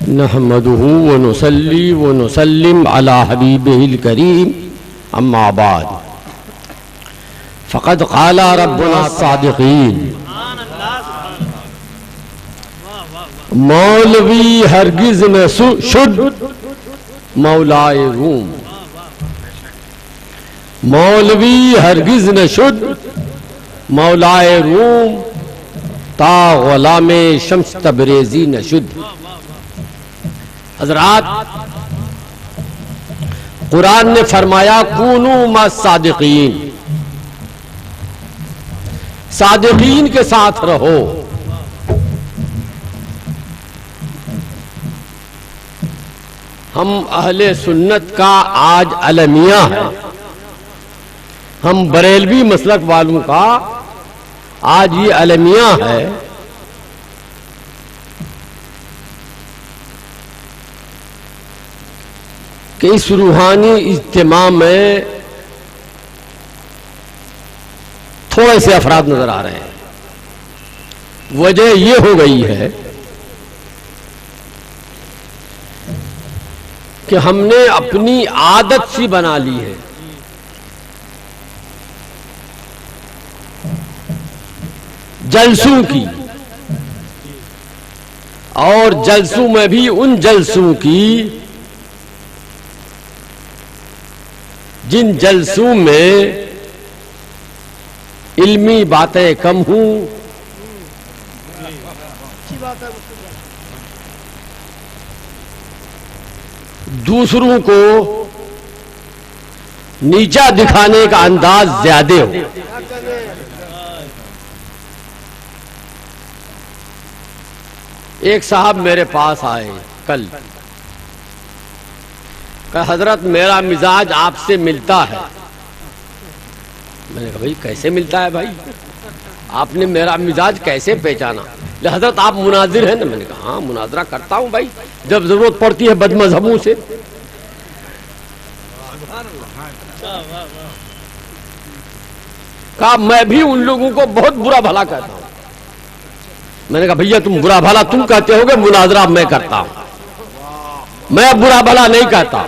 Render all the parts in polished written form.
نحمده ونصلي ونسلم على حبيبه الكريم اما بعد فقد قال ربنا الصادقين مولوی ہرگز نہ شد مولائے روم، مولوی ہرگز نہ شد مولائے روم تا غلام شمس تبریزی نہ شد۔ حضرات، قرآن نے فرمایا کونوا مع الصادقین، صادقین کے ساتھ رہو۔ ہم اہل سنت کا آج المیہ ہے، ہم بریلوی مسلک والوں کا آج یہ المیہ ہے کہ اس روحانی اجتماع میں تھوڑے سے افراد نظر آ رہے ہیں۔ وجہ یہ ہو گئی ہے کہ ہم نے اپنی عادت سی بنا لی ہے جلسوں کی، اور جلسوں میں بھی ان جلسوں کی جن جلسوں میں علمی باتیں کم ہوں، دوسروں کو نیچا دکھانے کا انداز زیادہ ہو۔ ایک صاحب میرے پاس آئے کل، کہ حضرت میرا مزاج آپ سے ملتا ہے۔ میں نے کہا بھائی کیسے ملتا ہے بھائی، آپ نے میرا مزاج کیسے پہچانا؟ حضرت آپ مناظر ہیں نا؟ میں نے کہا ہاں مناظرہ کرتا ہوں بھائی، جب ضرورت پڑتی ہے بد مذہبوں سے۔ کہا میں بھی ان لوگوں کو بہت برا بھلا کہتا ہوں۔ میں نے کہا بھیا تم برا بھلا تم کہتے ہو گے، مناظرہ میں کرتا ہوں، میں برا بھلا نہیں کہتا۔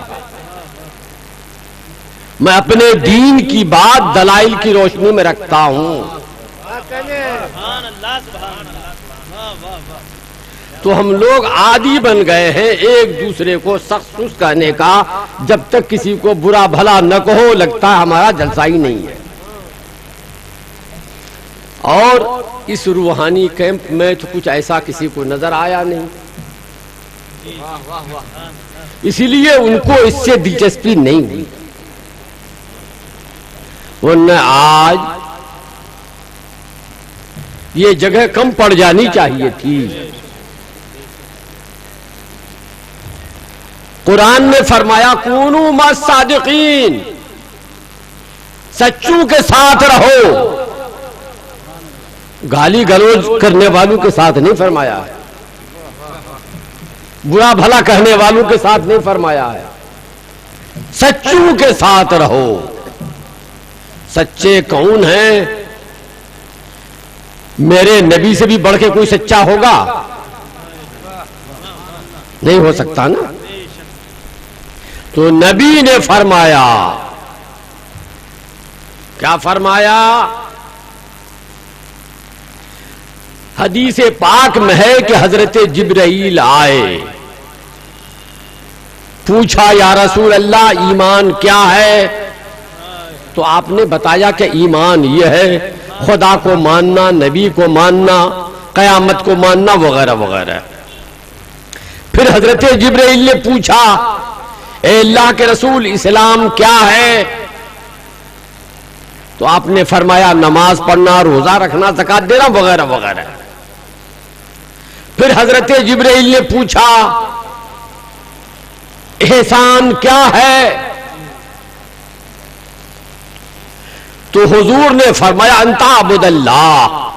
میں اپنے دین کی بات دلائل کی روشنی میں رکھتا ہوں۔ تو ہم لوگ عادی بن گئے ہیں ایک دوسرے کو سخت سخت کہنے کا، جب تک کسی کو برا بھلا نہ کہو لگتا ہے ہمارا جلسہ ہی نہیں ہے۔ اور اس روحانی کیمپ میں تو کچھ ایسا کسی کو نظر آیا نہیں، اسی لیے ان کو اس سے دلچسپی نہیں ہوئی، ورنہ آج یہ جگہ کم پڑ جانی چاہیے تھی۔ قرآن نے فرمایا کونوا مع الصادقین، سچوں کے ساتھ رہو، گالی گلوچ کرنے والوں کے ساتھ نہیں فرمایا ہے، برا بھلا کہنے والوں کے ساتھ نہیں فرمایا ہے، سچوں کے ساتھ رہو۔ سچے کون ہیں؟ میرے نبی سے بھی بڑھ کے کوئی سچا ہوگا؟ نہیں ہو سکتا نا۔ تو نبی نے فرمایا، کیا فرمایا؟ حدیث پاک میں ہے کہ حضرت جبرائیل آئے، پوچھا یا رسول اللہ ایمان کیا ہے؟ تو آپ نے بتایا کہ ایمان یہ ہے خدا کو ماننا، نبی کو ماننا، قیامت کو ماننا وغیرہ وغیرہ۔ پھر حضرت جبرائیل نے پوچھا اے اللہ کے رسول اسلام کیا ہے؟ تو آپ نے فرمایا نماز پڑھنا، روزہ رکھنا، زکات دینا وغیرہ وغیرہ۔ پھر حضرت جبرائیل نے پوچھا احسان کیا ہے؟ تو حضور نے فرمایا ان تعبد اللہ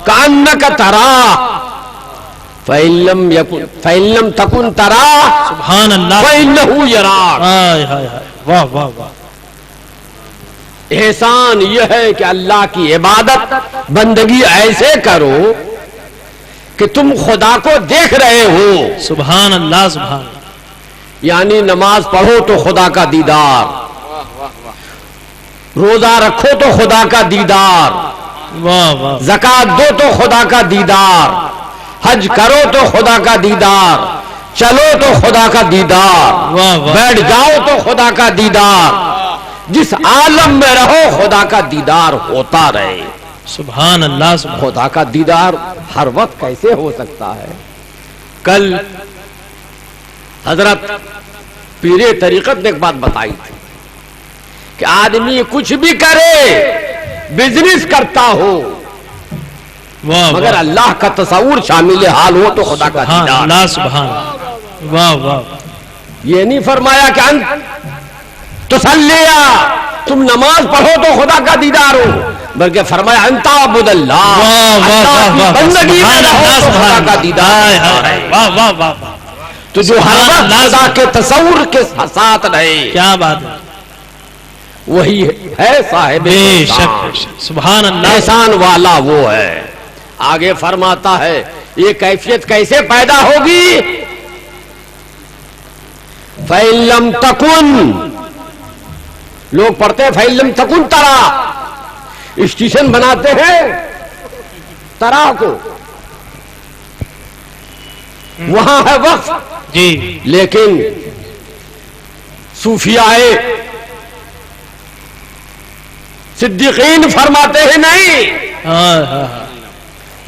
کأنک تراہ فإن لم تکن تراہ سبحان اللہ فإنہ یراک۔ واہ واہ واہ۔ احسان یہ ہے کہ اللہ کی عبادت بندگی ایسے کرو کہ کہ تم خدا کو دیکھ رہے ہو. سبحان اللہ سبحان اللہ. یعنی نماز پڑھو تو خدا کا دیدار, روزہ رکھو تو خدا کا دیدار, واہ واہ زکات دو تو خدا کا دیدار, حج کرو تو خدا کا دیدار, چلو تو خدا کا دیدار, واہ واہ. بیٹھ جاؤ تو خدا کا دیدار. جس عالم میں رہو خدا کا دیدار ہوتا رہے. سبحان اللہ سبحان خدا کا دیدار ہر وقت کیسے ہو سکتا ہے؟ کل حضرت پیر طریقت نے ایک بات بتائی تھی کہ آدمی کچھ بھی کرے, بزنس کرتا ہو, واہ مگر واہ. اللہ کا تصور شامل حال ہو تو خدا کا سبحان دیدار. اللہ سبحان اللہ. واہ واہ. یہ نہیں فرمایا کہ انت تصلیہ, تم نماز پڑھو تو خدا کا دیدار ہو, بلکہ فرمایا انت عبد اللہ, واہ واہ اللہ واہ کی واہ. بندگی میں سبحان رہو اللہ تو خدا سبحان کا اللہ. دیدار ہے. واہ واہ واہ واہ. تو جو ہر وقت خدا کے تصور کے ساتھ رہے کیا بات ہے. وہی ہے صاحب بے احسان. شک بے شک. سبحان اللہ. احسان والا وہ ہے. آگے فرماتا ہے یہ کیفیت کیسے پیدا ہوگی؟ فَإِن لَمْ تَكُن, لوگ پڑھتے ہیں فَإِن لَمْ تَكُن تَرَا, اسٹیشن بناتے ہیں ترا کو, وہاں ہے وقف, جی لیکن صوفیاء صدیقین فرماتے ہیں نہیں, ہائے ہائے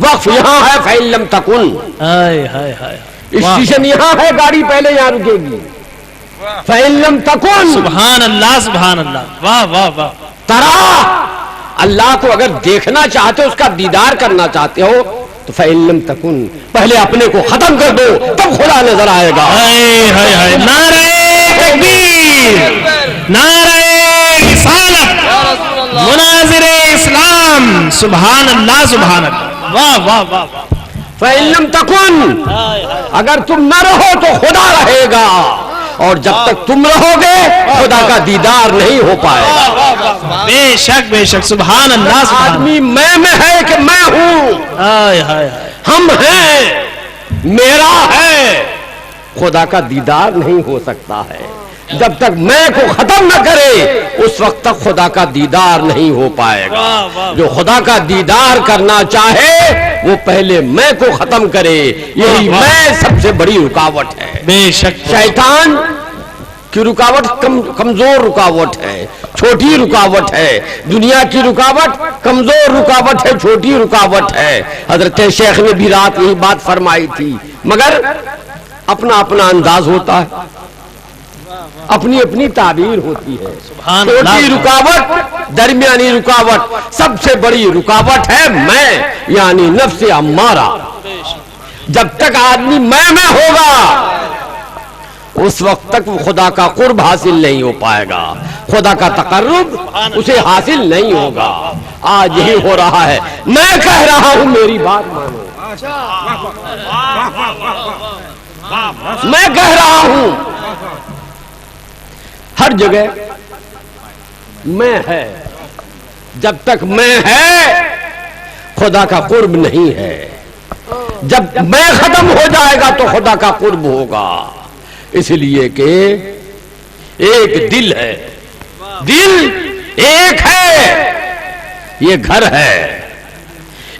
وقف یہاں ہے فَإِن لَمْ تَكُن, ہائے ہائے ہائے. اسٹیشن یہاں ہے, گاڑی پہلے یہاں رکے گی. فَإِن لَمْ تَكُن سبحان اللہ سبحان اللہ. واہ واہ واہ. ترا, اللہ کو اگر دیکھنا چاہتے ہو, اس کا دیدار کرنا چاہتے ہو تو فَإِن لَمْ تَكُن, پہلے اپنے کو ختم کر دو تب خدا نظر آئے گا. ہائے ہائے ہائے. نعرہ تکبیر, نعرہ رسالت, مناظر اسلام. سبحان اللہ سبحان اللہ. واہ واہ واہ. فَإِن لَمْ تَكُن, اگر تم نہ رہو تو خدا رہے گا, اور جب تک تم رہو گے خدا کا دیدار نہیں ہو پائے گا. بے شک بے شک. سبحان اللہ سبحان اللہ. آدمی میں ہے کہ میں ہوں, ہائے ہائے ہائے. ہم ہیں, میرا ہے, خدا کا دیدار نہیں ہو سکتا ہے. جب تک میں کو ختم نہ کرے اس وقت تک خدا کا دیدار نہیں ہو پائے گا. جو خدا کا دیدار کرنا چاہے وہ پہلے میں کو ختم کرے, یہی میں سب سے بڑی رکاوٹ ہے. بے شک. شیطان کی رکاوٹ کمزور رکاوٹ ہے, چھوٹی رکاوٹ ہے. دنیا کی رکاوٹ کمزور رکاوٹ ہے, چھوٹی رکاوٹ ہے. حضرت شیخ نے بھی رات یہی بات فرمائی تھی, مگر اپنا اپنا انداز ہوتا ہے, اپنی اپنی تعبیر ہوتی ہے. چھوٹی رکاوٹ, درمیانی رکاوٹ, سب سے بڑی رکاوٹ ہے میں, یعنی نفس امارہ. جب تک آدمی میں ہوگا اس وقت تک وہ خدا کا قرب حاصل نہیں ہو پائے گا, خدا کا تقرب اسے حاصل نہیں ہوگا. آج یہی ہو رہا ہے. میں کہہ رہا ہوں میری بات مانو, میں کہہ رہا ہوں ہر جگہ میں ہے. جب تک میں ہے خدا کا قرب نہیں ہے. جب میں ختم ہو جائے گا تو خدا کا قرب ہوگا. اس لیے کہ ایک دل ہے, دل ایک ہے, یہ گھر ہے.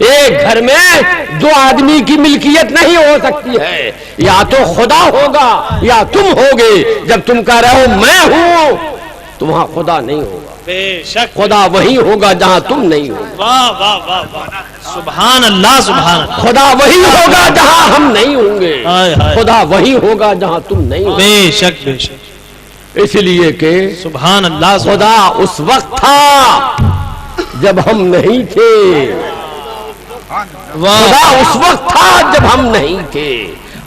ایک گھر میں دو آدمی کی ملکیت نہیں ہو سکتی ہے, یا تو خدا ہوگا یا تم ہوگے. جب تم کہہ رہے ہو میں ہوں تو وہاں خدا نہیں ہوگا. بے شک. خدا وہی ہوگا جہاں تم نہیں ہو. واہ واہ واہ واہ. سبحان اللہ سبحان اللہ. خدا وہی ہوگا جہاں ہم نہیں ہوں گے, ہائے ہائے. خدا وہی ہوگا جہاں تم نہیں ہو. بے شک بے شک. اس لیے کہ سبحان اللہ. خدا اس وقت تھا جب ہم نہیں تھے, خدا اس وقت تھا جب ہم نہیں تھے,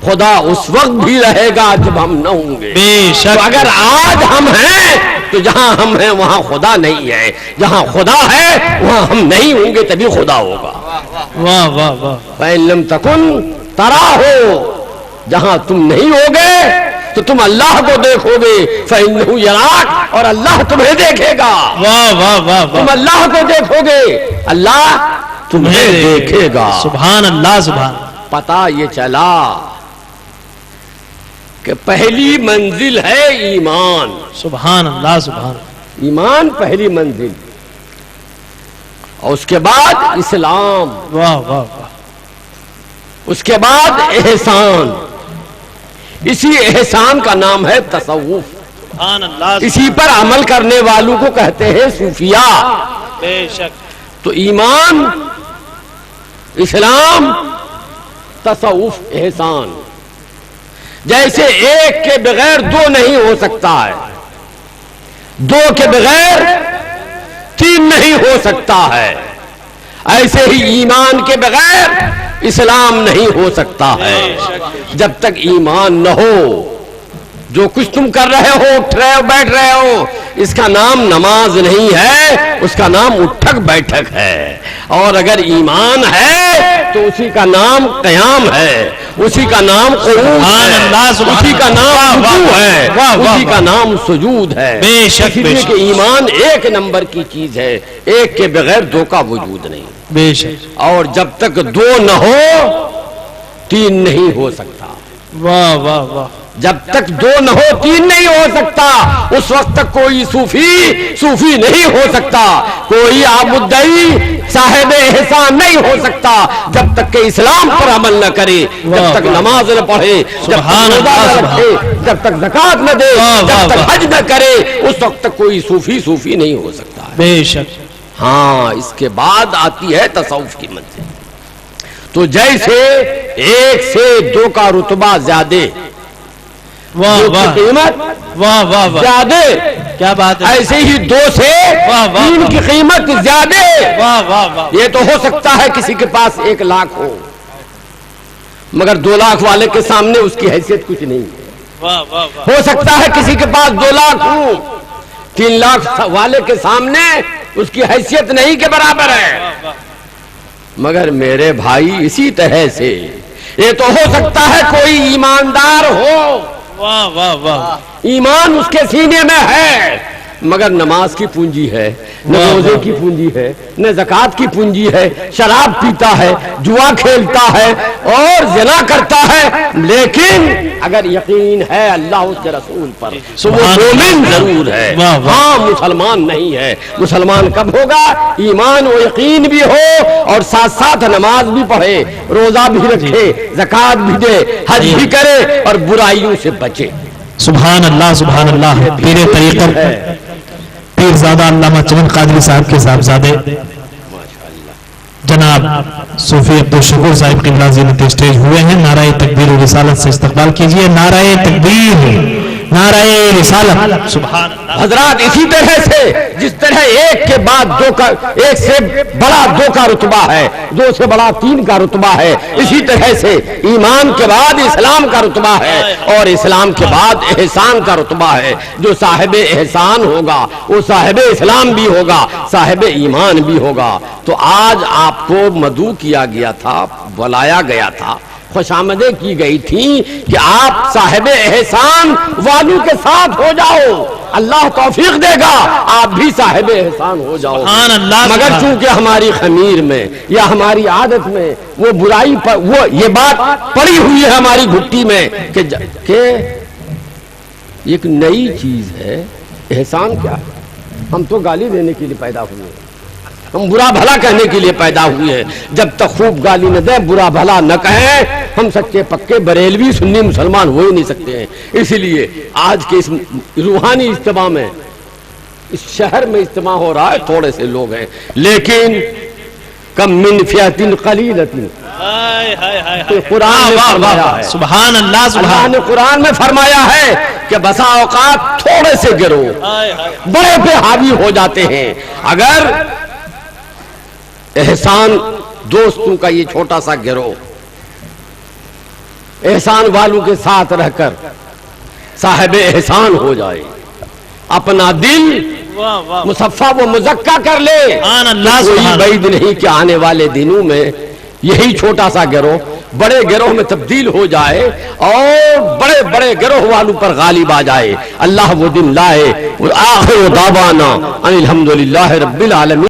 خدا اس وقت بھی رہے گا جب ہم نہ ہوں گے. بے شک. تو اگر آج ہم ہیں تو جہاں ہم ہیں وہاں خدا نہیں ہے, جہاں خدا ہے وہاں ہم نہیں ہوں گے, تبھی خدا ہوگا. واہ واہ واہ. فَإِن لَمْ تَكُن تَرَا, ہو جہاں تم نہیں ہوگے تو تم اللہ کو دیکھو گے. فَإِنَّهُ يَرَاكَ, اور اللہ تمہیں دیکھے گا. واہ واہ واہ تم واہ. اللہ کو دیکھو گے, اللہ تمہیں دیکھے گا. سبحان اللہ سبحان. پتا یہ چلا کہ پہلی منزل ہے ایمان. سبحان اللہ سبحان اللہ. ایمان پہلی منزل، اور اس کے بعد اسلام، واہ واہ واہ. اس کے بعد احسان. اسی احسان کا نام ہے تصوف. سبحان اللہ. اسی پر عمل کرنے والوں کو کہتے ہیں صوفیاء. بے شک. تو ایمان، اسلام، تصوف، احسان. جیسے ایک کے بغیر دو نہیں ہو سکتا ہے، دو کے بغیر تین نہیں ہو سکتا ہے، ایسے ہی ایمان کے بغیر اسلام نہیں ہو سکتا ہے. جب تک ایمان نہ ہو، جو کچھ تم کر رہے ہو، اٹھ رہے ہو، بیٹھ رہے ہو، اس کا نام نماز نہیں ہے، اس کا نام اٹھک بیٹھک ہے. اور اگر ایمان ہے تو اسی کا نام قیام ہے، اسی کا نام قعود ہے، اسی کا نام رکوع ہے، اسی کا نام سجود ہے. بے شک اس لیے کہ ایمان ایک نمبر کی چیز ہے، ایک کے بغیر دو کا وجود نہیں. بے شک. اور جب تک دو نہ ہو تین نہیں ہو سکتا. واہ واہ واہ. جب تک دو نہ ہو تین نہیں ہو سکتا. اس وقت تک کوئی صوفی نہیں ہو سکتا، کوئی مدعی صاحب احسان نہیں ہو سکتا جب تک کہ اسلام پر عمل نہ کرے، جب تک نماز نہ پڑھے، جب تک روزہ نہ رکھے، جب تک زکات نہ دے، جب تک حج نہ کرے، اس وقت تک کوئی صوفی نہیں ہو سکتا. بے شک. ہاں، اس کے بعد آتی ہے تصوف کی منزل. تو جیسے ایک سے دو کا رتبہ زیادہ، واہ واہ قیمت واہ واہ واہ. زیادہ، کیا بات ہے. ایسے ہی دو سے تین کی قیمت زیادہ. واہ واہ واہ. یہ تو ہو سکتا ہے کسی کے پاس 1 لاکھ ہو، مگر 2 لاکھ والے کے سامنے اس کی حیثیت کچھ نہیں. واہ واہ واہ. ہو سکتا ہے کسی کے پاس 2 لاکھ ہو، 3 لاکھ والے کے سامنے اس کی حیثیت نہیں کے برابر ہے. مگر میرے بھائی اسی طرح سے یہ تو ہو سکتا ہے کوئی ایماندار ہو، واہ واہ واہ. ایمان اس کے سینے میں ہے، مگر نماز کی پونجی ہے، نہ روزے کی پونجی ہے، نہ زکات کی پونجی ہے، شراب پیتا ہے، جوا کھیلتا ہے اور زنا کرتا ہے. لیکن اگر یقین ہے اللہ اس کے رسول پر تو وہ مومن ضرور ہے. ہاں، مسلمان نہیں ہے. مسلمان کب ہوگا؟ ایمان و یقین بھی ہو اور ساتھ ساتھ نماز بھی پڑھے، روزہ بھی رکھے، زکات بھی دے، حج بھی کرے اور برائیوں سے بچے. سبحان اللہ سبحان اللہ. پیر طریقت پیرزادہ علامہ چمن قادری صاحب کے صاحبزادے جناب صوفی عبدالشکور صاحب کی ناظرین اسٹیج ہوئے ہیں. نعرہ تکبیر و رسالت سے استقبال کیجئے. نعرہ تکبیر، نعرہ رسالت. سبحان اللہ. حضرات، اسی طرح سے جس طرح ایک کے بعد دو کا، ایک سے بڑا 2 کا رتبہ ہے، 2 سے بڑا 3 کا رتبہ ہے، اسی طرح سے ایمان کے بعد اسلام کا رتبہ ہے اور اسلام کے بعد احسان کا رتبہ ہے. جو صاحب احسان ہوگا وہ صاحب اسلام بھی ہوگا، صاحب ایمان بھی ہوگا. تو آج آپ کو مدعو کیا گیا تھا، بلایا گیا تھا، خوش آمدیں کی گئی تھی کہ آپ صاحب احسان والوں کے ساتھ ہو جاؤ، اللہ توفیق دے گا آپ بھی صاحب احسان ہو جاؤ. مگر چونکہ ہماری خمیر میں یا ہماری عادت میں وہ برائی پر، وہ یہ بات پڑی ہوئی ہے ہماری گھٹی میں کہ ایک نئی چیز ہے احسان. کیا ہم تو گالی دینے کے لیے پیدا ہوئے ہیں، ہم برا بھلا کہنے کے لیے پیدا ہوئے ہیں. جب تک خوب گالی نہ دیں، برا بھلا نہ کہیں، ہم سچے پکے بریلوی سنی مسلمان ہو ہی نہیں سکتے ہیں. اسی لیے آج کے اس روحانی اجتماع میں، اس شہر میں اجتماع ہو رہا ہے، تھوڑے سے لوگ ہیں، لیکن کم من فئۃ قلیلۃ. قرآن میں فرمایا ہے، سبحان اللہ اللہ نے قرآن میں فرمایا ہے کہ بسا اوقات تھوڑے سے گروہ بڑے پہ حاوی ہو جاتے ہیں. اگر احسان دوستوں کا یہ چھوٹا سا گروہ احسان والوں کے ساتھ رہ کر صاحب احسان ہو جائے، اپنا دل مصفا و مزکا کر لے، کوئی بعید نہیں کہ آنے والے دنوں میں یہی چھوٹا سا گروہ بڑے گروہ میں تبدیل ہو جائے اور بڑے بڑے گروہ والوں پر غالب آ جائے. اللہ وہ دن لائے. آخر دعوانا ان الحمدللہ رب العالمین.